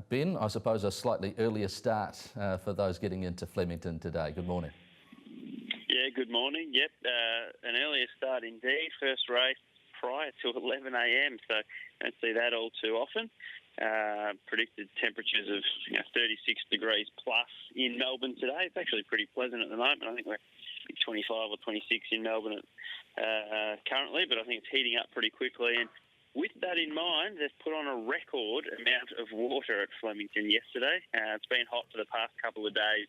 Ben, I suppose a slightly earlier start for those getting into Flemington today. Good morning. Yeah, good morning. Yep, an earlier start indeed. First race prior to 11 a.m, so don't see that all too often. Predicted temperatures of 36 degrees plus in Melbourne today. It's actually pretty pleasant at the moment. I think we're 25 or 26 in Melbourne currently, but I think it's heating up pretty quickly. And with that in mind, they've put on a record amount of water at Flemington yesterday. It's been hot for the past couple of days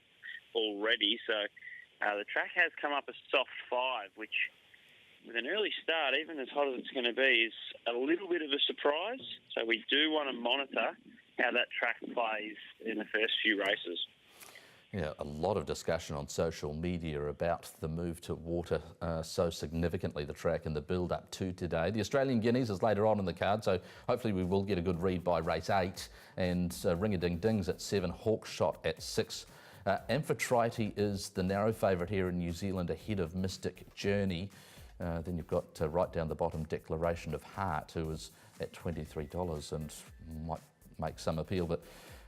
already, so the track has come up a soft 5, which with an early start, even as hot as it's going to be, is a little bit of a surprise. So we do want to monitor how that track plays in the first few races. Yeah, a lot of discussion on social media about the move to water so significantly, the track and the build-up to today. The Australian Guineas is later on in the card, so hopefully we will get a good read by race 8. And Ring-a-Ding-Ding's at 7, Hawkshot at 6. Amphitrite is the narrow favourite here in New Zealand ahead of Mystic Journey. Then you've got right down the bottom Declaration of Heart, who is at $23 and might make some appeal. But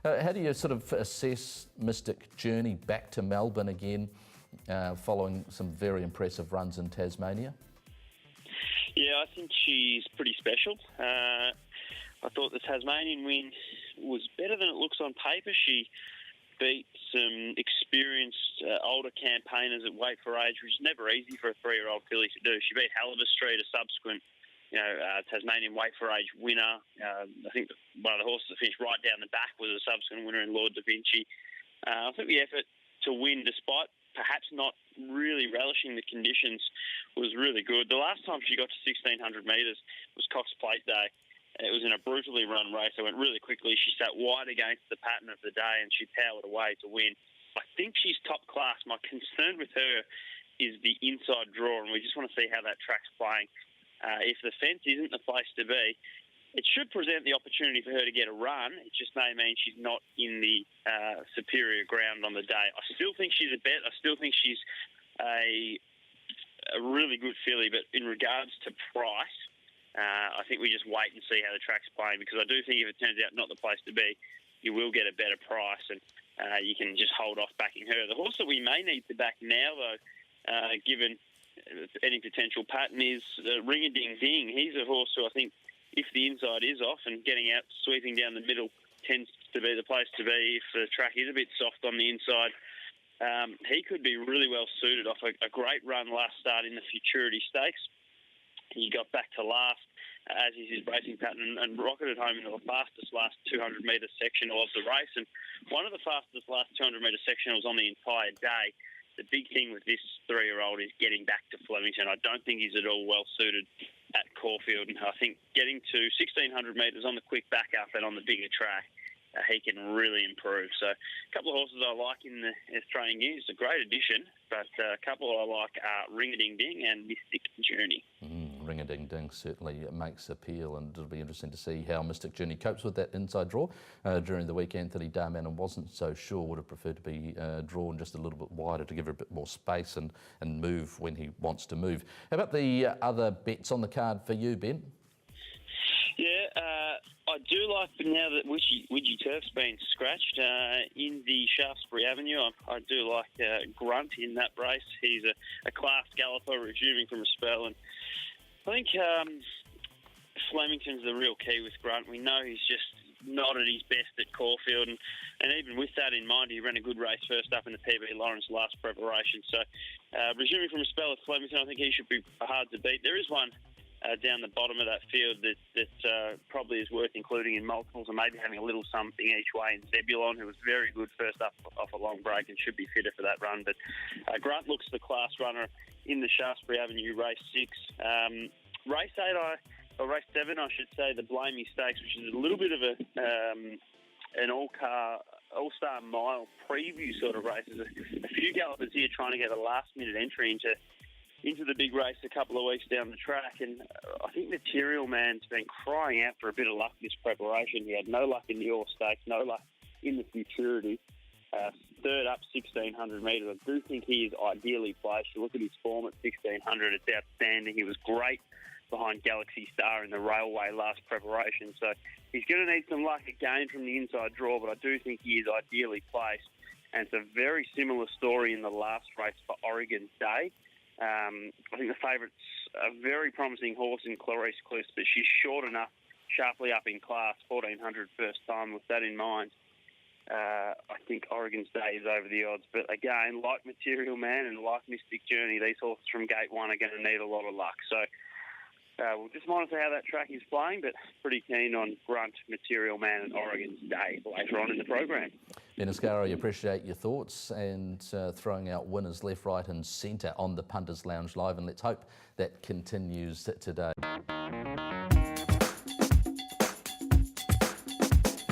how do you sort of assess Mystic Journey back to Melbourne again, following some very impressive runs in Tasmania? Yeah, I think she's pretty special. I thought the Tasmanian win was better than it looks on paper. She beat some experienced older campaigners at weight for age, which is never easy for a 3-year-old filly to do. She beat Halliday Street, a subsequent Tasmanian weight for age winner. I think one of the horses that finished right down the back was a subsequent winner in Lord Da Vinci. I think the effort to win, despite perhaps not really relishing the conditions, was really good. The last time she got to 1,600 metres was Cox Plate Day. It was in a brutally run race. It went really quickly. She sat wide against the pattern of the day and she powered away to win. I think she's top class. My concern with her is the inside draw, and we just want to see how that track's playing. If the fence isn't the place to be, it should present the opportunity for her to get a run. It just may mean she's not in the superior ground on the day. I still think she's a bet. I still think she's a really good filly, but in regards to price, I think we just wait and see how the track's playing, because I do think if it turns out not the place to be, you will get a better price, and you can just hold off backing her. The horse that we may need to back now, though, given any potential pattern, is Ring-a-Ding-Ding. He's a horse who I think, if the inside is off and getting out, sweeping down the middle tends to be the place to be. If the track is a bit soft on the inside, he could be really well suited off a great run last start in the Futurity Stakes. He got back to last, as is his racing pattern, and rocketed home into the fastest last 200-metre sectional of the race. And one of the fastest last 200-metre sectionals on the entire day. The big thing with this 3-year-old is getting back to Flemington. I don't think he's at all well suited at Caulfield, and I think getting to 1,600 metres on the quick back up and on the bigger track, he can really improve. So a couple of horses I like in the Australian Guineas. It's a great addition, but a couple I like are Ring-a-Ding-Ding and Mystic Journey. Ring-a-Ding-Ding certainly makes appeal, and it'll be interesting to see how Mystic Journey copes with that inside draw. During the week, Anthony Darmanin wasn't so sure, would have preferred to be drawn just a little bit wider to give her a bit more space and move when he wants to move. How about the other bets on the card for you, Ben? Yeah, I do like, now that Widgie Turf's been scratched in the Shaftesbury Avenue, I do like Grunt in that race. He's a class galloper resuming from a spell, and I think Flemington's the real key with Grunt. We know he's just not at his best at Caulfield, and even with that in mind, he ran a good race first up in the PB Lawrence last preparation. So resuming from a spell at Flemington, I think he should be hard to beat. There is one down the bottom of that field that probably is worth including in multiples, and maybe having a little something each way in Zebulon, who was very good first up off a long break and should be fitter for that run. But Grunt looks the class runner in the Shaftesbury Avenue race 6. Race 8, or race 7, I should say, the Blamey Stakes, which is a little bit of an all-star mile preview sort of race. There's a few gallopers here trying to get a last-minute entry into the big race a couple of weeks down the track, and I think Material Man's been crying out for a bit of luck this preparation. He had no luck in the All Stakes, no luck in the Futurity. Third up 1,600 metres. I do think he is ideally placed. You look at his form at 1,600, it's outstanding. He was great behind Galaxy Star in the Railway last preparation. So he's going to need some luck again from the inside draw, but I do think he is ideally placed. And it's a very similar story in the last race for Oregon's Day. I think the favourite's a very promising horse in Clarice Cliffs, but she's short enough, sharply up in class, 1400 first time. With that in mind, I think Oregon's Day is over the odds. But again, like Material Man and like Mystic Journey, these horses from gate one are going to need a lot of luck. So we'll just monitor how that track is playing, but pretty keen on Grunt, Material Man and Oregon's Day later on in the program. Ben Asgari, appreciate your thoughts and throwing out winners left, right and centre on the Punters Lounge Live, and let's hope that continues today.